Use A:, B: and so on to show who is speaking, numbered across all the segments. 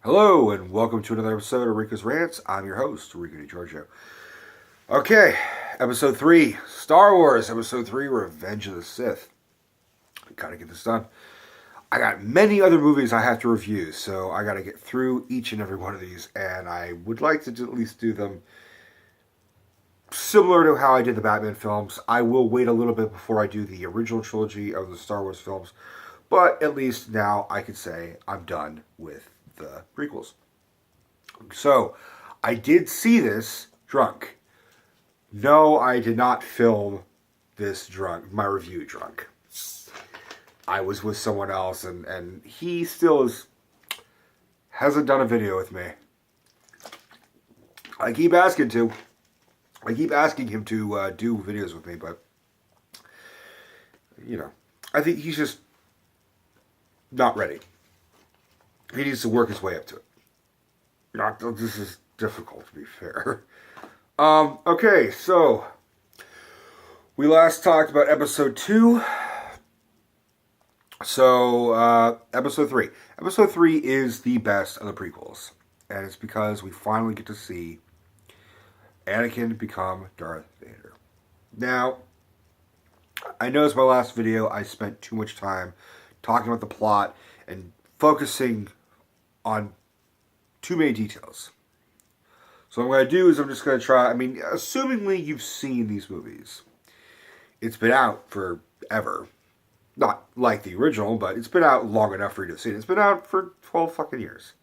A: Hello, and welcome to another episode of Rico'S Rants. I'm your host, Rico DiGiorgio. Okay, Episode 3, Star Wars, Episode 3, Revenge of the Sith. Gotta get this done. I got many other movies I have to review, so I gotta get through each and every one of these, and I would like to at least do them similar to how I did the Batman films. I will wait a little bit before I do the original trilogy of the Star Wars films, but at least now I can say I'm done with the prequels. So, I did see this drunk. No, I did not film this drunk, my review drunk. I was with someone else, and he still hasn't done a video with me. I keep asking him to do videos with me, but, I think he's just not ready. He needs to work his way up to it. This is difficult, to be fair. Okay, so we last talked about episode 2. So, episode 3. Episode 3 is the best of the prequels. And it's because we finally get to see Anakin become Darth Vader. Now, I noticed my last video I spent too much time talking about the plot and focusing on too many details. So what I'm going to do is I'm just going to try, assumingly you've seen these movies. It's been out forever. Not like the original, but it's been out long enough for you to see it. It's been out for 12 fucking years.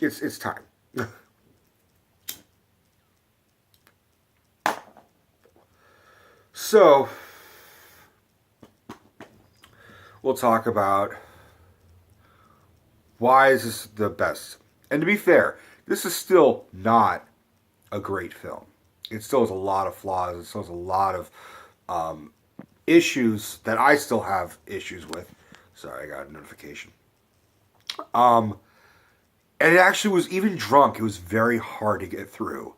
A: It's time. So, we'll talk about why is this the best. And to be fair, this is still not a great film. It still has a lot of flaws. It still has a lot of issues that I still have issues with. Sorry, I got a notification. And it actually was, even drunk, it was very hard to get through.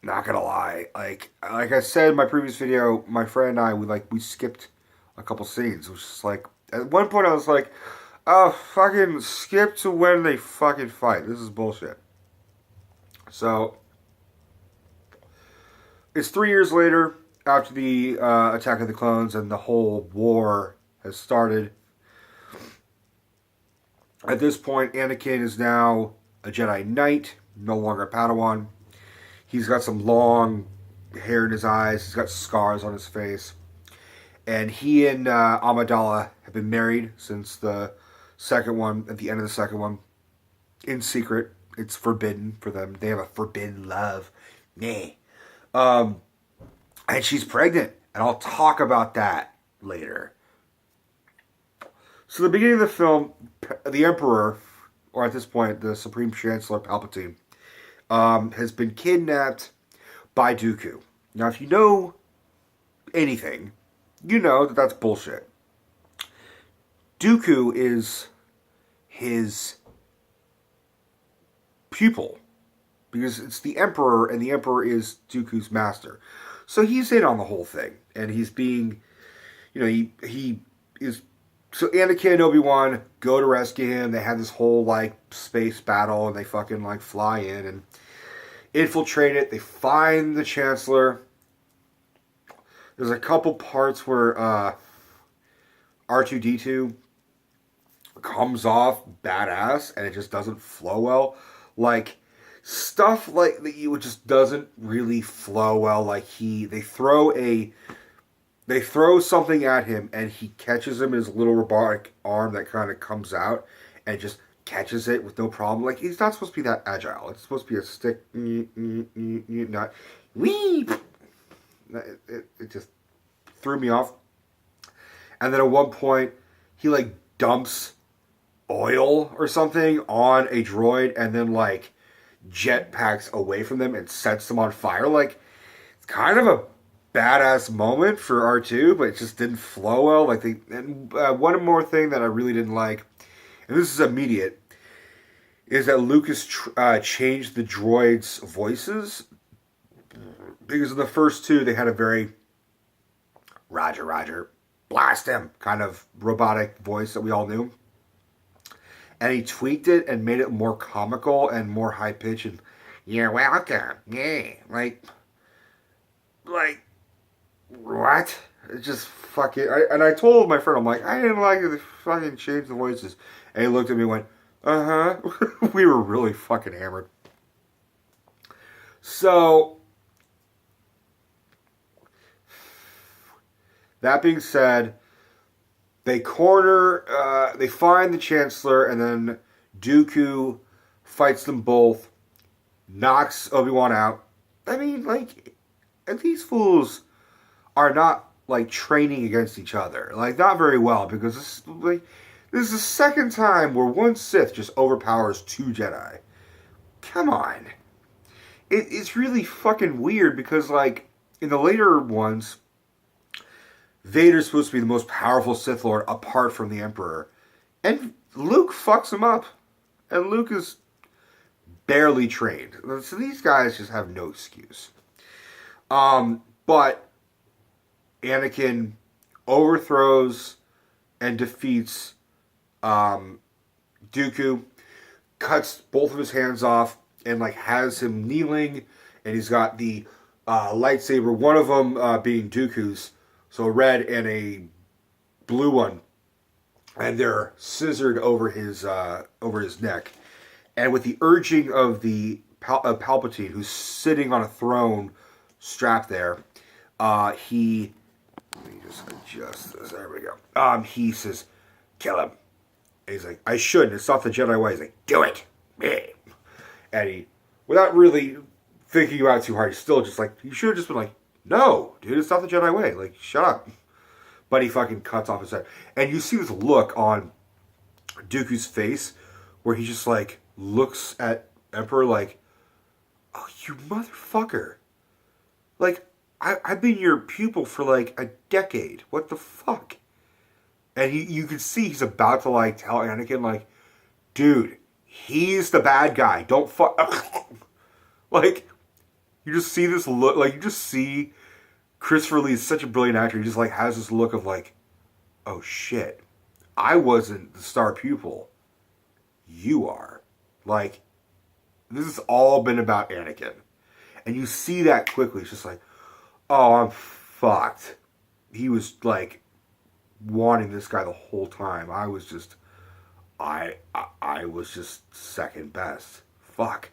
A: Not gonna lie. Like I said in my previous video, my friend and I, we skipped a couple scenes. It was just like, at one point I was like, oh, fucking skip to when they fucking fight. This is bullshit. So, it's 3 years later, after the Attack of the Clones, and the whole war has started. At this point, Anakin is now a Jedi Knight, no longer a Padawan. He's got some long hair in his eyes. He's got scars on his face. And he and Amidala have been married since the second one, at the end of the second one, in secret. It's forbidden for them. They have a forbidden love. Nah. And she's pregnant. And I'll talk about that later. So the beginning of the film, the Emperor, or at this point, the Supreme Chancellor Palpatine, has been kidnapped by Dooku. Now, if you know anything, you know that that's bullshit. Dooku is his pupil, because it's the Emperor, and the Emperor is Dooku's master. So he's in on the whole thing, and he's being, he is. So Anakin and Obi-Wan go to rescue him. They have this whole space battle, and they fucking fly in and infiltrate it. They find the Chancellor. There's a couple parts where R2-D2 comes off badass, and it just doesn't flow well. Stuff like that, it just doesn't really flow well. They throw something at him, and he catches him in his little robotic arm that kind of comes out, and just catches it with no problem. He's not supposed to be that agile. It's supposed to be a stick, not wee. It just threw me off. And then at one point, he dumps oil or something on a droid, and then jetpacks away from them and sets them on fire. It's kind of a badass moment for R2, but it just didn't flow well. And one more thing that I really didn't like, and this is immediate, is that Lucas changed the droids' voices, because in the first two they had a very Roger, blast him kind of robotic voice that we all knew. and he tweaked it and made it more comical and more high pitched. And you're welcome, yeah, like what? It just fucking. And I told my friend, I'm like, I didn't like it. They fucking changed the voices. And he looked at me and went, uh huh. We were really fucking hammered. So, that being said, they find the Chancellor, and then Dooku fights them both, knocks Obi-Wan out. I mean, like, and these fools are not, like, training against each other. Like, not very well, because this is the second time where one Sith just overpowers two Jedi. Come on. It's really fucking weird, because, like, in the later ones, Vader's supposed to be the most powerful Sith Lord apart from the Emperor. And Luke fucks him up. And Luke is barely trained. So these guys just have no excuse. But Anakin overthrows and defeats Dooku, cuts both of his hands off, and like has him kneeling, and he's got the lightsaber, one of them being Dooku's, so a red and a blue one, and they're scissored over his neck. And with the urging of the Palpatine, who's sitting on a throne strapped there, he... Let me just adjust this. There we go. He says, kill him. And he's like, I shouldn't. It's not the Jedi way. He's like, do it. And he, without really thinking about it too hard, he's still just like, you should have just been like, no, dude, it's not the Jedi way. Like, shut up. But he fucking cuts off his head. And you see this look on Dooku's face where he just, like, looks at Emperor like, oh, you motherfucker. Like, I've been your pupil for, like, a decade. What the fuck? And you can see he's about to, like, tell Anakin, like, dude, he's the bad guy. Don't fuck. Like, you just see this look, like, you just see Christopher Lee is such a brilliant actor. He just, like, has this look of, like, oh, shit. I wasn't the star pupil. You are. Like, this has all been about Anakin. And you see that quickly. It's just like, oh, I'm fucked. He was, like, wanting this guy the whole time. I was just second best. Fuck.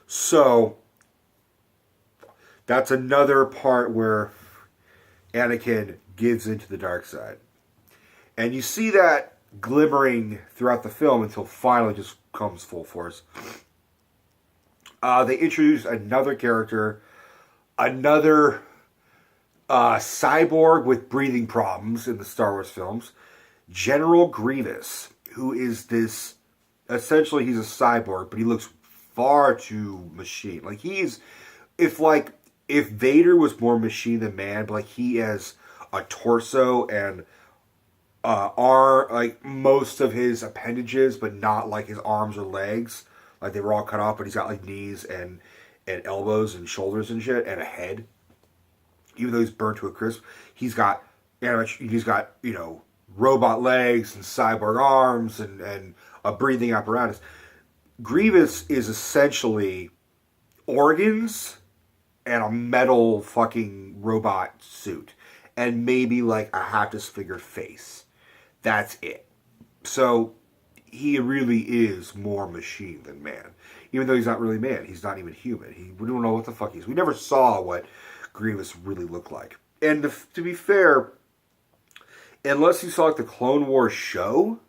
A: So, that's another part where Anakin gives into the dark side. And you see that glimmering throughout the film until finally just comes full force. They introduce another character, another cyborg with breathing problems in the Star Wars films, General Grievous, who is this, essentially he's a cyborg, but he looks far too machine. Like if Vader was more machine than man, but like he has a torso and arm, like most of his appendages, but not like his arms or legs. Like they were all cut off, but he's got like knees and elbows and shoulders and shit and a head. Even though he's burnt to a crisp, he's got robot legs and cyborg arms and a breathing apparatus. Grievous is essentially organs and a metal fucking robot suit. And maybe like a half disfigured face. That's it. So he really is more machine than man. Even though he's not really man. He's not even human. We don't know what the fuck he is. We never saw what Grievous really looked like. And to be fair, unless you saw like the Clone Wars show,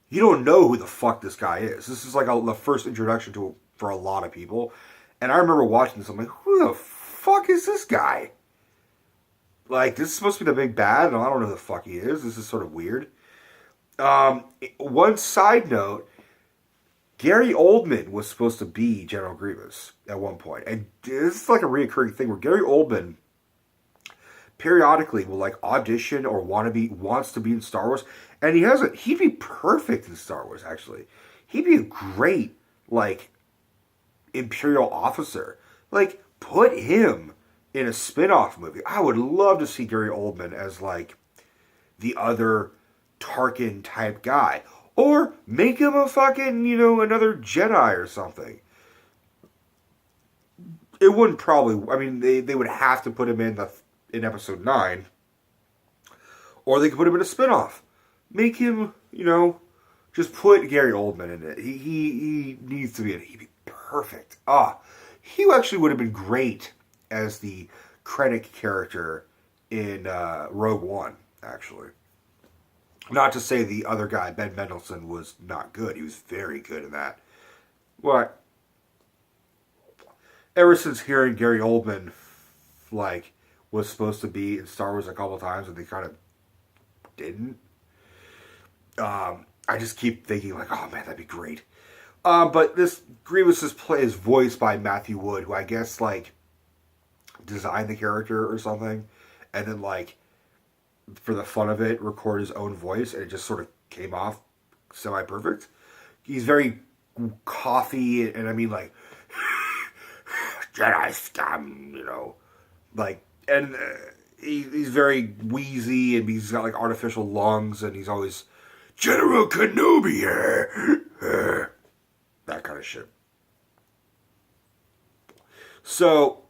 A: you don't know who the fuck this guy is. This is like the first introduction to for a lot of people. And I remember watching this. I'm like, who the fuck is this guy? Like, this is supposed to be the big bad, and I don't know who the fuck he is. This is sort of weird. One side note, Gary Oldman was supposed to be General Grievous at one point. And this is like a reoccurring thing where Gary Oldman periodically will like audition or wants to be in Star Wars. And he hasn't. He'd be perfect in Star Wars, actually. He'd be a great, like, Imperial officer. Like, put him in a spin-off movie. I would love to see Gary Oldman as, like, the other Tarkin-type guy. Or make him a fucking, another Jedi or something. It wouldn't probably, I mean, they would have to put him in episode 9. Or they could put him in a spinoff. Make him, just put Gary Oldman in it. He needs to be in it. He'd be perfect. He actually would have been great as the Krennic character in Rogue One, actually. Not to say the other guy, Ben Mendelsohn, was not good. He was very good in that. But ever since hearing Gary Oldman, was supposed to be in Star Wars a couple of times, and they kind of didn't, I just keep thinking, oh man, that'd be great. But this Grievous is voiced by Matthew Wood, who I guess, designed the character or something, and then, for the fun of it, record his own voice, and it just sort of came off semi-perfect. He's very coffee, and I mean, Jedi scum, and he's very wheezy, and he's got, artificial lungs, and he's always, General Kenobi, that kind of shit. So,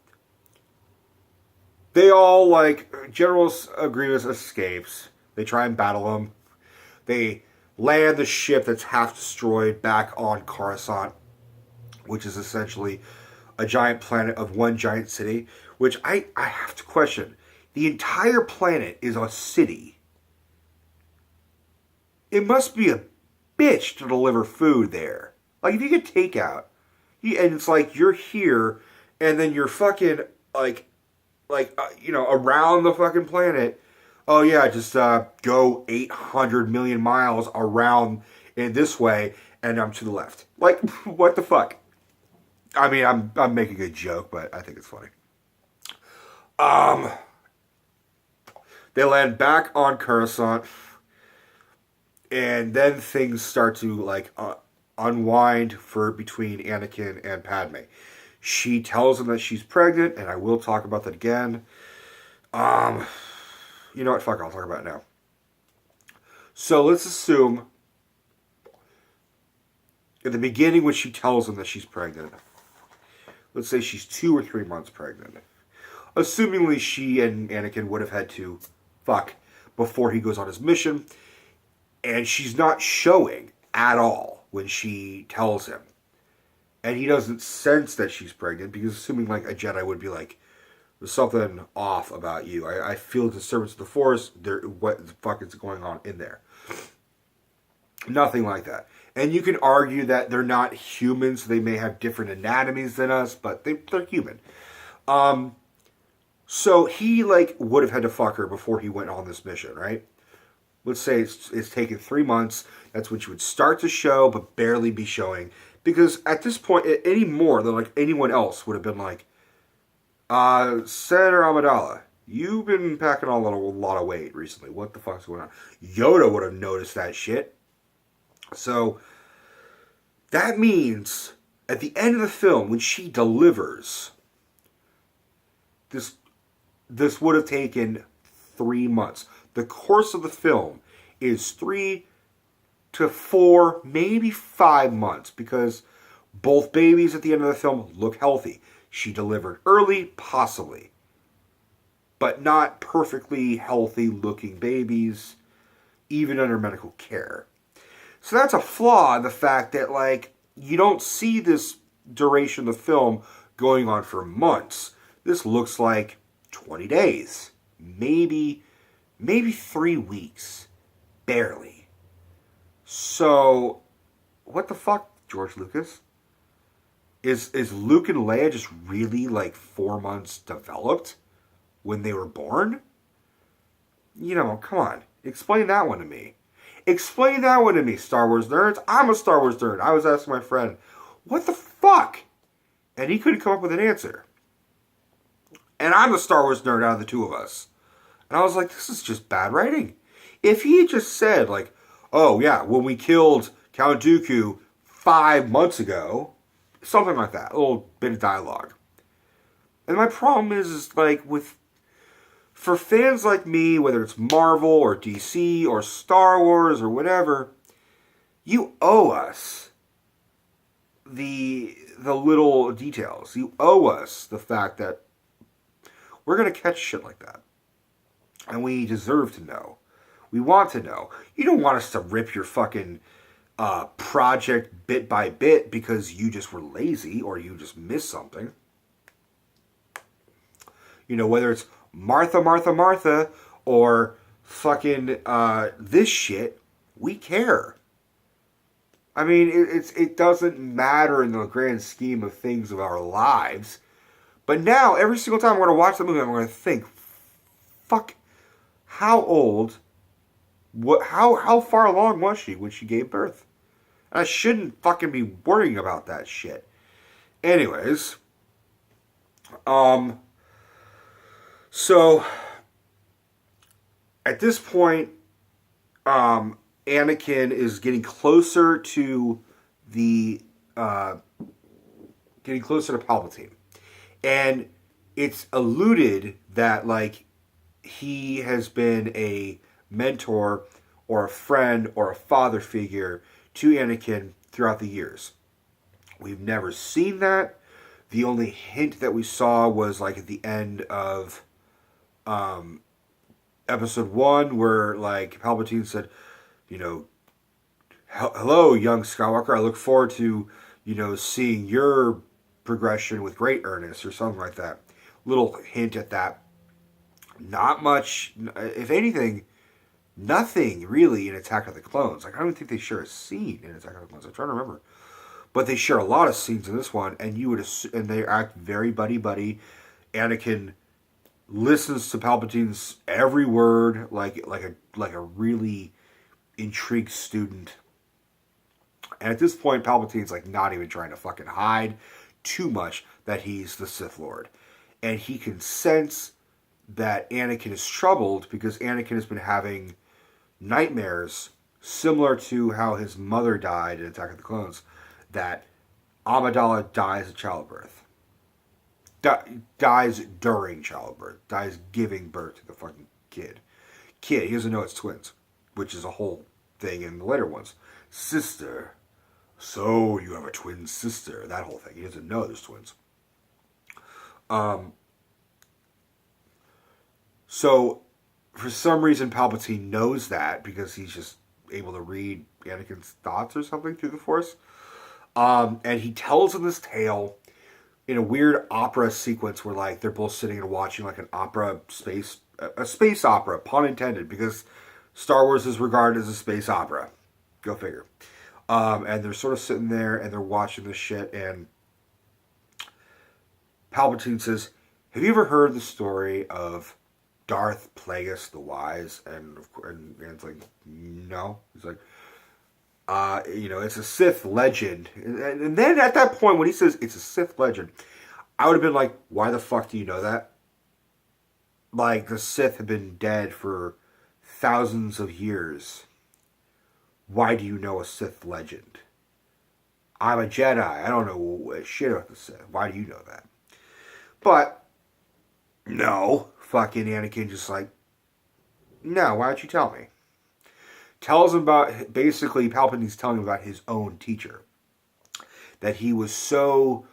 A: they all, General Grievous escapes. They try and battle him. They land the ship that's half destroyed back on Coruscant, which is essentially a giant planet of one giant city, which I have to question. The entire planet is a city. It must be a bitch to deliver food there. If you get takeout, and it's you're here, and then you're fucking, around the fucking planet. Oh yeah, just go 800 million miles around in this way, and I'm to the left. What the fuck? I mean, I'm making a joke, but I think it's funny. They land back on Coruscant, and then things start to unwind between Anakin and Padme. She tells him that she's pregnant, and I will talk about that again. You know what? Fuck, I'll talk about it now. So let's assume at the beginning when she tells him that she's pregnant, let's say she's 2 or 3 months pregnant. Assumingly she and Anakin would have had to fuck before he goes on his mission, and she's not showing at all when she tells him. And he doesn't sense that she's pregnant, because assuming a Jedi would be there's something off about you. I feel a disturbance of the Force. What the fuck is going on in there? Nothing like that. And you can argue that they're not humans. They may have different anatomies than us, but they're human. So he would have had to fuck her before he went on this mission, right? Let's say it's taken 3 months. That's when she would start to show, but barely be showing. Because at this point, any more than anyone else would have been Senator Amidala, you've been packing on a lot of weight recently. What the fuck's going on? Yoda would have noticed that shit. So, that means, at the end of the film, when she delivers, this would have taken 3 months. The course of the film is 3 to 4, maybe 5 months, because both babies at the end of the film look healthy. She delivered early, possibly, but not perfectly healthy looking babies, even under medical care. So that's a flaw in the fact that you don't see this duration of the film going on for months. This looks like 20 days, maybe 3 weeks, barely. So, what the fuck, George Lucas? Is Luke and Leia just really 4 months developed when they were born? Come on. Explain that one to me. Explain that one to me, Star Wars nerds. I'm a Star Wars nerd. I was asking my friend, what the fuck? And he couldn't come up with an answer. And I'm the Star Wars nerd out of the two of us. And I was like, this is just bad writing. If he had just said, oh yeah, when we killed Count Dooku 5 months ago, something like that, a little bit of dialogue. And my problem is for fans like me, whether it's Marvel or DC or Star Wars or whatever, You owe us the little details. You owe us the fact that we're gonna catch shit like that, and we deserve to know. We want to know. You don't want us to rip your fucking project bit by bit because you just were lazy or you just missed something. You know, whether it's Martha, Martha, Martha, or fucking this shit, we care. I mean, it doesn't matter in the grand scheme of things of our lives. But now, every single time I'm going to watch the movie, I'm going to think, fuck, how old, how far along was she when she gave birth? I shouldn't fucking be worrying about that shit. Anyways, so at this point, Anakin is getting closer to the getting closer to Palpatine, and it's alluded that like he has been a mentor or a friend or a father figure to Anakin throughout the years. We've never seen that. The only hint that we saw was like at the end of episode 1, where like Palpatine said, you know, hello, young Skywalker. I look forward to, you know, seeing your progression with great earnest, or something like that. Little hint at that. Not much, if anything, nothing really in Attack of the Clones. Like, I don't think they share a scene in Attack of the Clones. I'm trying to remember. But they share a lot of scenes in this one, and you would and they act very buddy-buddy. Anakin listens to Palpatine's every word like a really intrigued student. And at this point, Palpatine's like not even trying to fucking hide too much that he's the Sith Lord. And he can sense that Anakin is troubled because Anakin has been having nightmares similar to how his mother died in Attack of the Clones, that Amidala dies at childbirth. Dies during childbirth. Dies giving birth to the fucking kid. He doesn't know it's twins, which is a whole thing in the later ones. Sister. So you have a twin sister. That whole thing. He doesn't know there's twins. So, for some reason, Palpatine knows that because he's just able to read Anakin's thoughts or something through the Force. And he tells him this tale in a weird opera sequence where, like, they're both sitting and watching, like, a space opera, pun intended, because Star Wars is regarded as a space opera. Go figure. And they're sort of sitting there and they're watching this shit, and Palpatine says, have you ever heard the story of Darth Plagueis the Wise? And it's like, no. He's like, it's a Sith legend. And then at that point, when he says it's a Sith legend, I would have been like, why the fuck do you know that? Like, the Sith have been dead for thousands of years. Why do you know a Sith legend? I'm a Jedi. I don't know shit about the Sith. Why do you know that? But, no. Fucking Anakin just like, no, why don't you tell me? Tells him about, basically, Palpatine's telling him about his own teacher. That he was so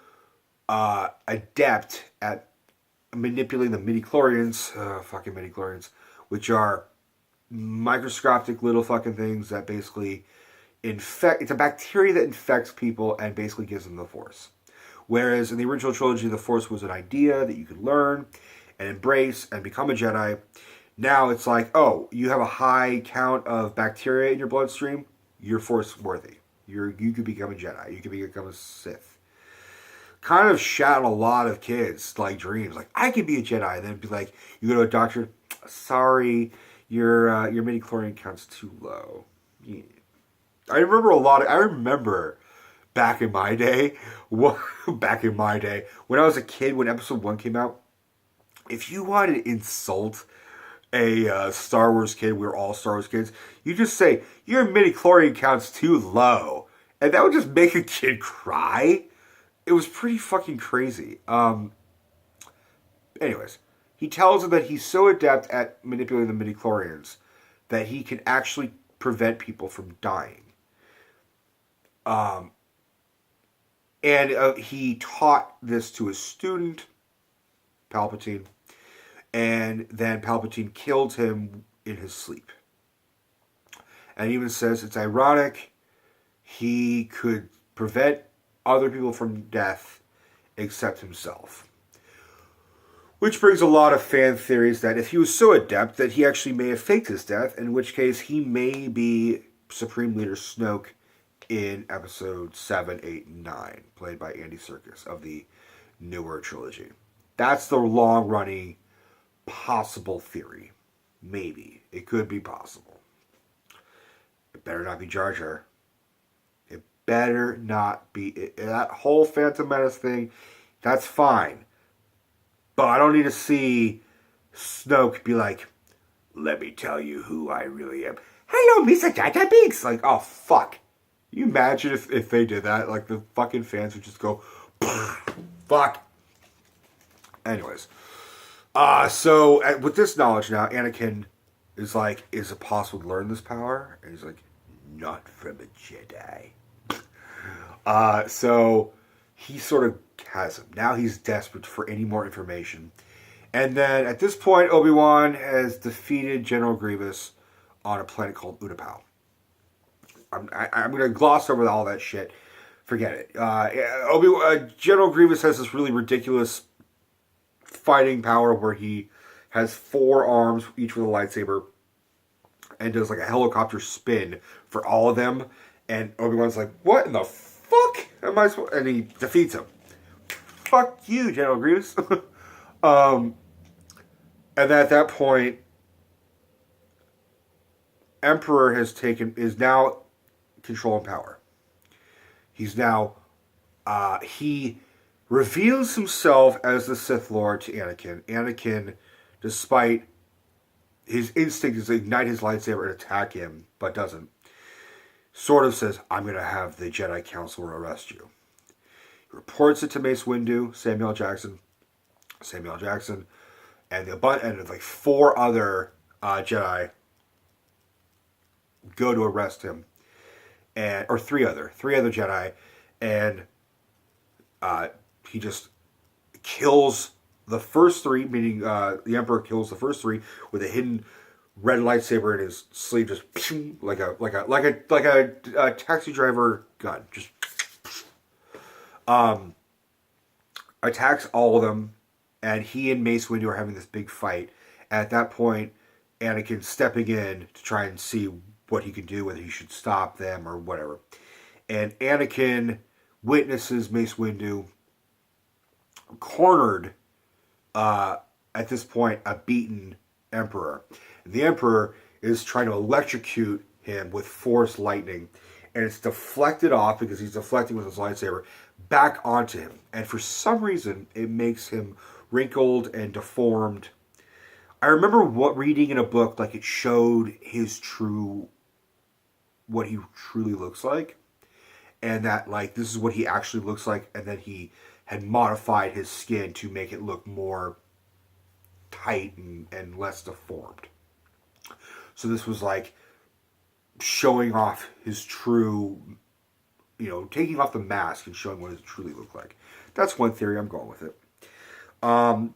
A: adept at manipulating the midichlorians, fucking midichlorians, which are microscopic little fucking things that basically infect. It's a bacteria that infects people and basically gives them the Force. Whereas in the original trilogy, the Force was an idea that you could learn and embrace and become a Jedi. Now it's like, oh, you have a high count of bacteria in your bloodstream, you're Force worthy. You could become a Jedi. You could become a Sith. Kind of shot a lot of kids like dreams. Like, I could be a Jedi. And then be like, you go to a doctor, sorry, your midichlorian count's too low. Yeah. I remember back in my day, when I was a kid, when episode 1 came out, if you wanted to insult a Star Wars kid, we were all Star Wars kids, you just say, your midichlorian count's too low. And that would just make a kid cry. It was pretty fucking crazy. Anyways, he tells him that he's so adept at manipulating the midichlorians that he can actually prevent people from dying. Um, and he taught this to his student, Palpatine, and then Palpatine killed him in his sleep. And even says it's ironic he could prevent other people from death except himself. Which brings a lot of fan theories that if he was so adept that he actually may have faked his death, in which case he may be Supreme Leader Snoke in episode 7, 8, and 9, played by Andy Serkis of the newer trilogy. That's the long-running possible theory. Maybe. It could be possible. It better not be Jar Jar. It better not be. That whole Phantom Menace thing, that's fine. But I don't need to see Snoke be like, let me tell you who I really am. Hello, Mr. Jar Jar Binks. Like, oh, fuck. Can you imagine if they did that? Like, the fucking fans would just go, fuck. Anyways. So, with this knowledge now, Anakin is like, is it possible to learn this power? And he's like, not from a Jedi. So, he sort of has him. Now he's desperate for any more information. And then, at this point, Obi-Wan has defeated General Grievous on a planet called Utapau. I'm going to gloss over all that shit. Forget it. General Grievous has this really ridiculous fighting power where he has 4 arms, each with a lightsaber, and does like a helicopter spin for all of them. And Obi-Wan's like, what in the fuck am I supposed... And he defeats him. Fuck you, General Grievous. And then at that point, Emperor is now controlling power. He's now, he reveals himself as the Sith Lord to Anakin. Anakin, despite his instinct is to ignite his lightsaber and attack him, but doesn't, sort of says, I'm going to have the Jedi Council arrest you. He reports it to Mace Windu, Samuel Jackson, and like 4 other Jedi go to arrest him, or three other Jedi, and he just kills the first 3, meaning the Emperor kills the first 3 with a hidden red lightsaber in his sleeve, just like a taxi driver gun, just attacks all of them, and he and Mace Windu are having this big fight. At that point, Anakin stepping in to try and see what he can do, whether he should stop them or whatever. And Anakin witnesses Mace Windu cornered, at this point, a beaten Emperor. And the Emperor is trying to electrocute him with Force lightning, and it's deflected off, because he's deflecting with his lightsaber, back onto him. And for some reason, it makes him wrinkled and deformed. I remember reading in a book, like, it showed what he truly looks like, and that, like, this is what he actually looks like, and then he had modified his skin to make it look more tight and less deformed. So this was like showing off his true, taking off the mask and showing what it truly looked like. That's one theory. I'm going with it. And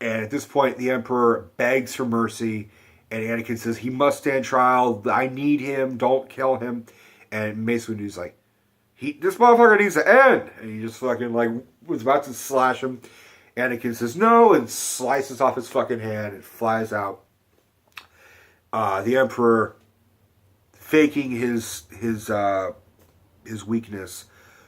A: at this point, the Emperor begs for mercy, and Anakin says he must stand trial. I need him. Don't kill him. And Mace Windu's like, this motherfucker needs to end. And he just fucking was about to slash him. Anakin says no and slices off his fucking hand and flies out. The Emperor, faking his weakness,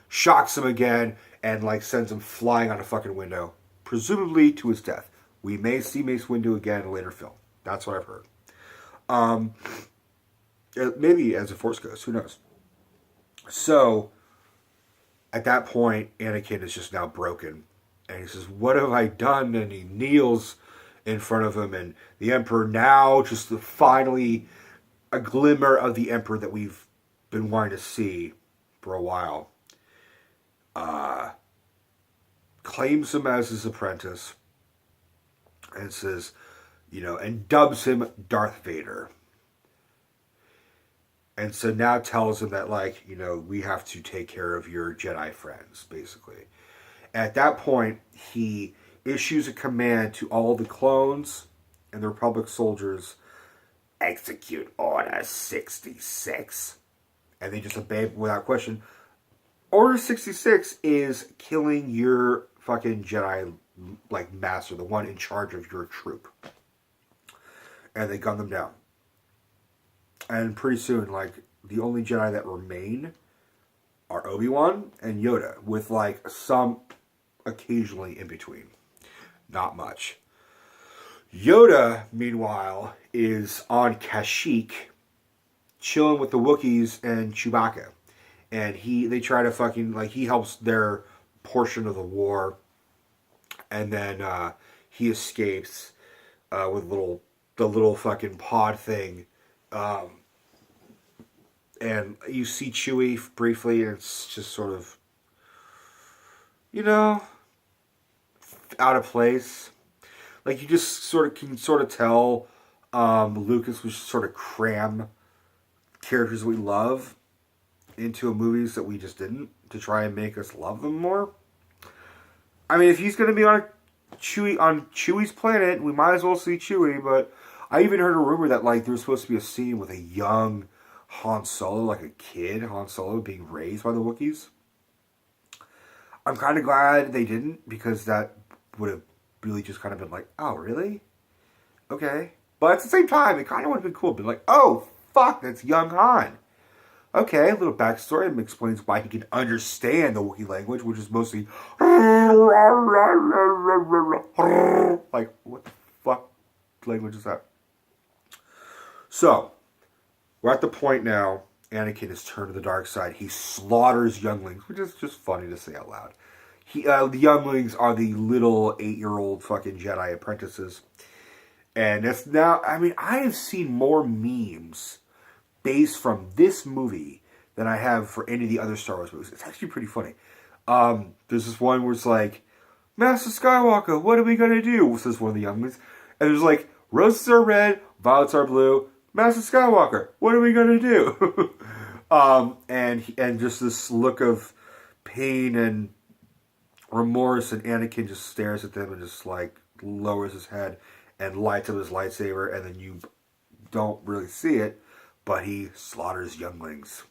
A: shocks him again and sends him flying out a fucking window, presumably to his death. We may see Mace Windu again in a later film. That's what I've heard. Maybe as a Force Ghost, who knows? So, at that point, Anakin is just now broken. And he says, what have I done? And he kneels in front of him. And the Emperor now, just finally, a glimmer of the Emperor that we've been wanting to see for a while, claims him as his apprentice. And says, and dubs him Darth Vader. And so now tells him that, like, you know, we have to take care of your Jedi friends, basically. At that point, he issues a command to all the clones and the Republic soldiers, execute Order 66. And they just obey without question. Order 66 is killing your fucking Jedi, like, master, the one in charge of your troop. And they gun them down. And pretty soon, like, the only Jedi that remain are Obi-Wan and Yoda, with, like, some occasionally in between. Not much. Yoda, meanwhile, is on Kashyyyk, chilling with the Wookiees and Chewbacca. And they try to fucking, like, he helps their portion of the war. And then he escapes with the little fucking pod thing. And you see Chewie briefly, and it's just sort of, you know, out of place. Like, you just can tell Lucas was sort of cram characters we love into movies that we just didn't, to try and make us love them more. I mean, if he's going to be on Chewie's planet, we might as well see Chewie. But I even heard a rumor that, like, there was supposed to be a scene with a young Han Solo, like a kid Han Solo being raised by the Wookiees. I'm kind of glad they didn't, because that would have really just kind of been like, oh, really? Okay. But at the same time, it kind of would have been cool. Been like, oh, fuck, that's young Han. Okay, a little backstory that explains why he can understand the Wookiee language, which is mostly like, what the fuck language is that? So, we're at the point now, Anakin has turned to the dark side. He slaughters younglings, which is just funny to say out loud. The younglings are the little 8-year-old fucking Jedi apprentices. And it's now, I mean, I have seen more memes based from this movie than I have for any of the other Star Wars movies. It's actually pretty funny. There's this one where it's like, Master Skywalker, what are we going to do? Says one of the younglings. And there's like, roses are red, violets are blue. Master Skywalker, what are we going to do? And just this look of pain and remorse, and Anakin just stares at them and just like lowers his head and lights up his lightsaber, and then you don't really see it, but he slaughters younglings.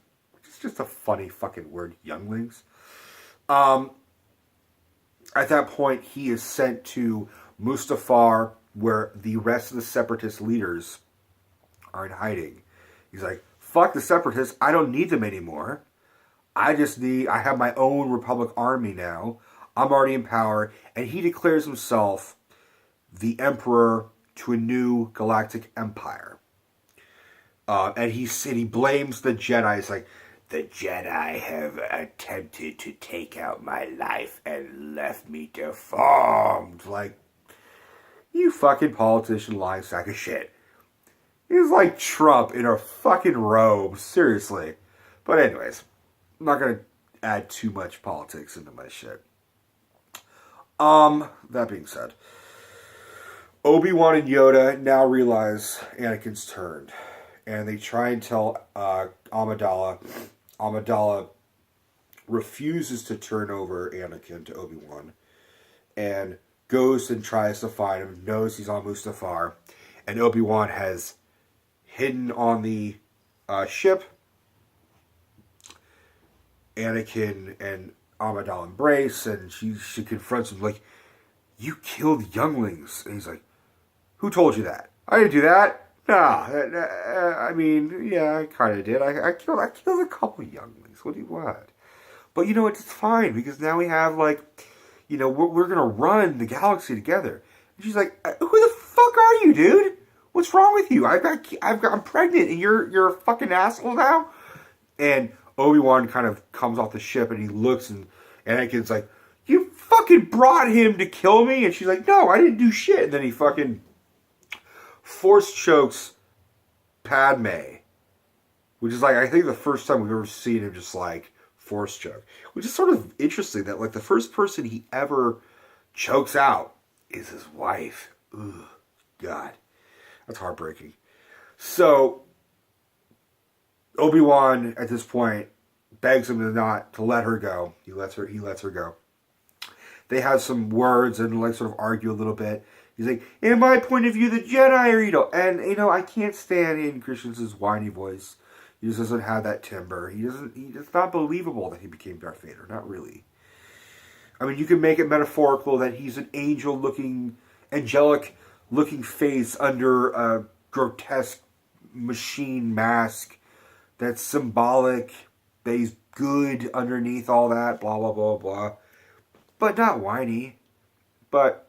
A: It's just a funny fucking word, younglings. At that point, he is sent to Mustafar, where the rest of the Separatist leaders are in hiding. He's like, fuck the Separatists, I don't need them anymore. I have my own Republic army now. I'm already in power. And he declares himself the Emperor to a new galactic empire. And he blames the Jedi. He's like, the Jedi have attempted to take out my life and left me deformed. Like, you fucking politician, lying sack of shit. He's like Trump in a fucking robe. Seriously. But anyways, I'm not going to add too much politics into my shit. That being said, Obi-Wan and Yoda now realize Anakin's turned. And they try and tell Amidala. Amidala refuses to turn over Anakin to Obi-Wan. And goes and tries to find him. Knows he's on Mustafar. And Obi-Wan has hidden on the ship. Anakin and Amidala embrace, and she confronts him like, you killed younglings. And he's like, who told you that? I didn't do that. Nah, I mean, yeah, I kind of did. I killed a couple younglings. What do you want? But you know what? It's fine, because now we have, like, you know, we're gonna run the galaxy together. And she's like, who the fuck are you, dude? What's wrong with you? I'm pregnant, and you're a fucking asshole now. And Obi-Wan kind of comes off the ship, and he looks, and Anakin's like, you fucking brought him to kill me? And she's like, no, I didn't do shit. And then he fucking force chokes Padme, which is like, I think the first time we've ever seen him just like force choke, which is sort of interesting that like the first person he ever chokes out is his wife. Ugh, God, that's heartbreaking. So Obi-Wan at this point begs him to let her go. He lets her go. They have some words and like sort of argue a little bit. He's like, in my point of view, the Jedi are evil. And, I can't stand Hayden Christensen's whiny voice. He just doesn't have that timbre. It's not believable that he became Darth Vader. Not really. I mean, you can make it metaphorical that he's an angelic-looking face under a grotesque machine mask that's symbolic, that he's good underneath all that, blah, blah, blah, blah. But not whiny. But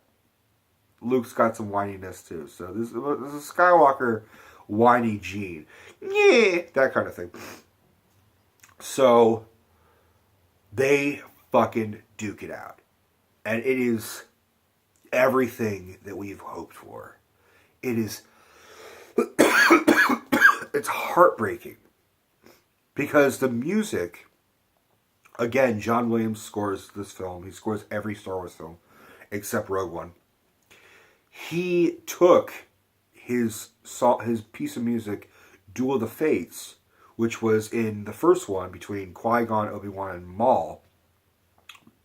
A: Luke's got some whininess too. So this is a Skywalker whiny gene. Yeah, that kind of thing. So they fucking duke it out. And it is everything that we've hoped for. It is it's heartbreaking. Because the music, again, John Williams scores this film. He scores every Star Wars film except Rogue One. He took his piece of music, Duel of the Fates, which was in the first one between Qui-Gon, Obi-Wan, and Maul.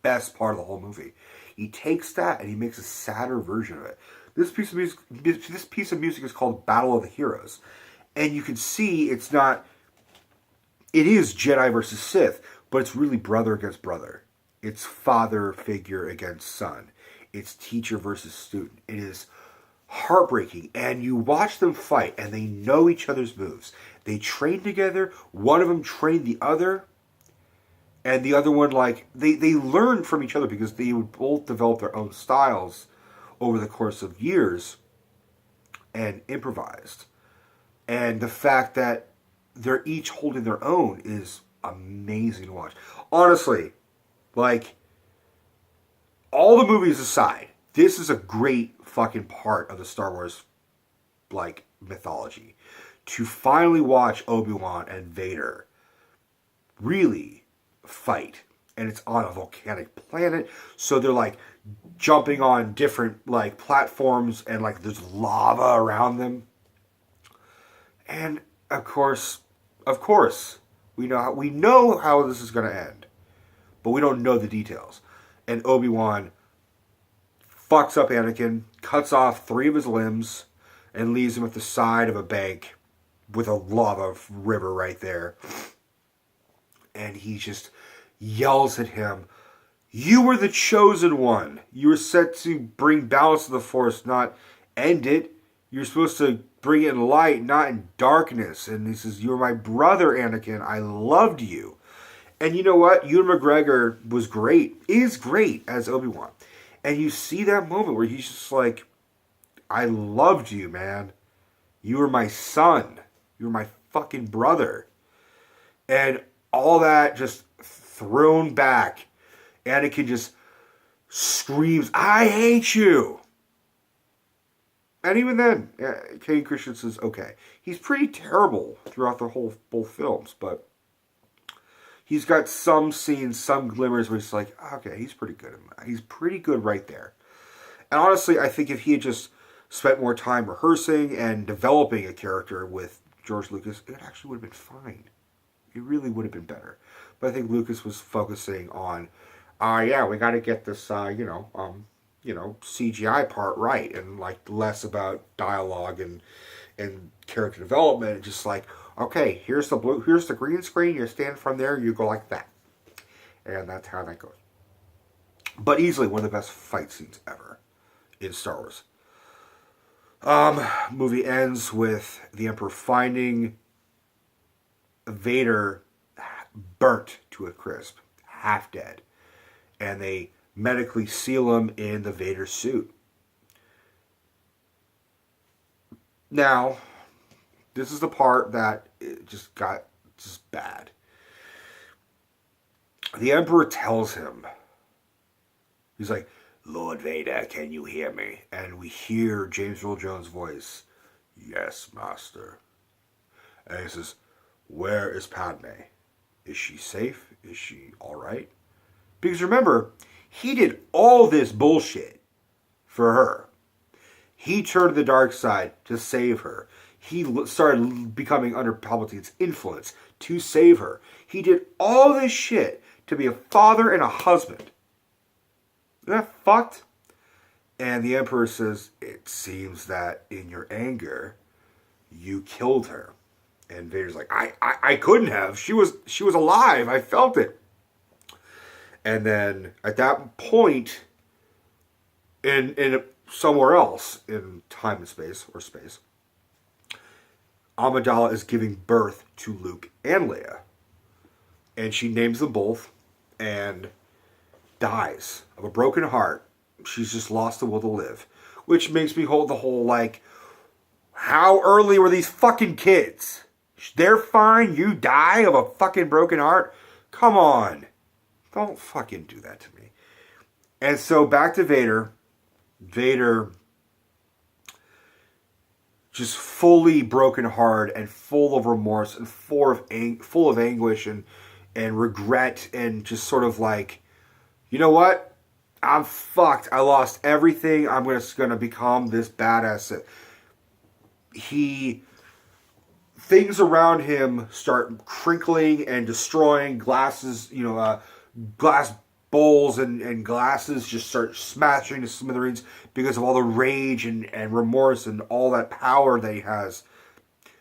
A: Best part of the whole movie. He takes that and he makes a sadder version of it. This piece of music is called Battle of the Heroes. And you can see it is Jedi versus Sith, but it's really brother against brother. It's father figure against son. It's teacher versus student. It is heartbreaking. And you watch them fight, and they know each other's moves. They train together. One of them trained the other. And the other one, they learned from each other because they would both develop their own styles over the course of years and improvised. And the fact that they're each holding their own is amazing to watch. Honestly, all the movies aside, this is a great fucking part of the Star Wars, mythology. To finally watch Obi-Wan and Vader really fight. And it's on a volcanic planet, so they're, jumping on different, platforms, and, there's lava around them. And, of course, we know how this is going to end. But we don't know the details. And Obi-Wan fucks up Anakin, cuts off 3 of his limbs, and leaves him at the side of a bank with a lava river right there. And he just yells at him, "You were the chosen one. You were set to bring balance to the Force, not end it. You're supposed to bring it in light, not in darkness." And he says, "You're my brother, Anakin. I loved you." And you know what? Ewan McGregor is great as Obi-Wan. And you see that moment where he's just like, "I loved you, man. You were my son. You were my fucking brother." And all that just thrown back. Anakin just screams, "I hate you." And even then, Hayden Christensen's okay. He's pretty terrible throughout both films, but he's got some scenes, some glimmers where he's like, okay, he's pretty good. He's pretty good right there. And honestly, I think if he had just spent more time rehearsing and developing a character with George Lucas, it actually would have been fine. It really would have been better. But I think Lucas was focusing on, we got to get this, CGI part right, and less about dialogue and character development. Just okay, here's the green screen. You stand from there, you go like that, and that's how that goes. But easily one of the best fight scenes ever in Star Wars. Movie ends with the Emperor finding Vader burnt to a crisp, half dead, and they medically seal him in the Vader suit. Now, this is the part that it just got bad. The Emperor tells him, he's like, "Lord Vader, can you hear me?" And we hear James Earl Jones' voice, "Yes, Master." And he says, "Where is Padme? Is she safe? Is she alright?" Because remember, he did all this bullshit for her. He turned to the dark side to save her. started becoming under Palpatine's influence to save her. He did all this shit to be a father and a husband. Isn't that fucked? And the Emperor says, it seems that in your anger, you killed her. And Vader's like, I couldn't have. She was alive. I felt it. And then at that point, in somewhere else in time and space, or space, Amidala is giving birth to Luke and Leia. And she names them both and dies of a broken heart. She's just lost the will to live. Which makes me hold the whole, like, how early were these fucking kids? They're fine, you die of a fucking broken heart? Come on. Don't fucking do that to me. And so back to Vader. Vader, just fully broken heart and full of remorse and full of anguish and regret and just sort of like, you know what? I'm fucked. I lost everything. I'm just going to become this badass. Things around him start crinkling and destroying glasses, glass bowls and glasses just start smashing to smithereens because of all the rage and remorse and all that power that he has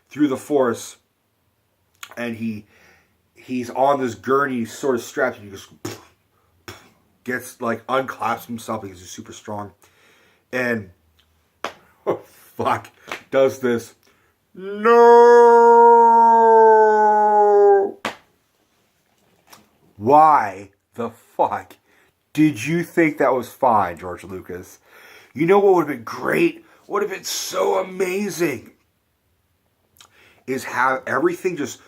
A: through the Force. And he's on this gurney, sort of strapped, and he just gets, like, unclasps himself because he's super strong. And, oh, fuck, does this. No! Why the fuck did you think that was fine, George Lucas? You know what would have been great? Would have been so amazing? Is have everything just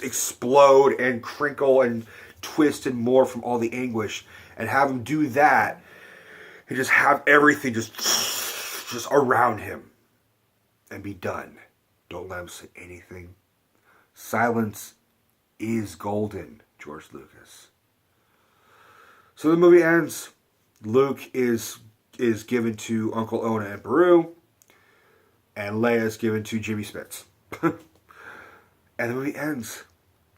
A: explode and crinkle and twist and more from all the anguish, and have him do that, and just have everything just around him, and be done. Don't let him say anything. Silence is golden, George Lucas. So the movie ends. Luke is given to Uncle Ona and Beru, and Leia is given to Jimmy Smits. And the movie ends.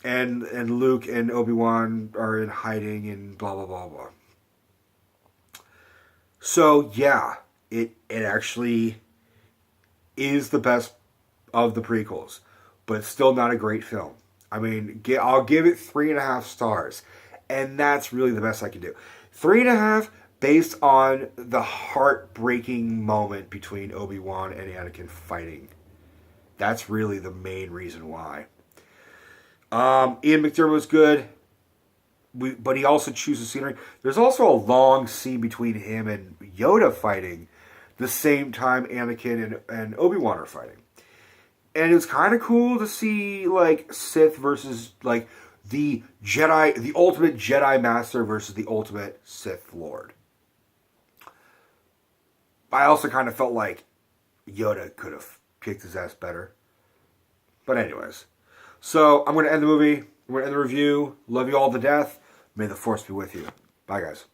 A: And Luke and Obi-Wan are in hiding and blah, blah, blah, blah. So, yeah, it actually is the best of the prequels, but it's still not a great film. I mean, I'll give it 3.5 stars, and that's really the best I can do. 3.5 based on the heartbreaking moment between Obi-Wan and Anakin fighting. That's really the main reason why. Ian McDiarmid was good, but he also chooses scenery. There's also a long scene between him and Yoda fighting the same time Anakin and Obi-Wan are fighting. And it's kind of cool to see, like, Sith versus, like, the Jedi, the ultimate Jedi Master versus the ultimate Sith Lord. I also kind of felt like Yoda could have kicked his ass better. But anyways. So, I'm going to end the movie. I'm going to end the review. Love you all to death. May the Force be with you. Bye, guys.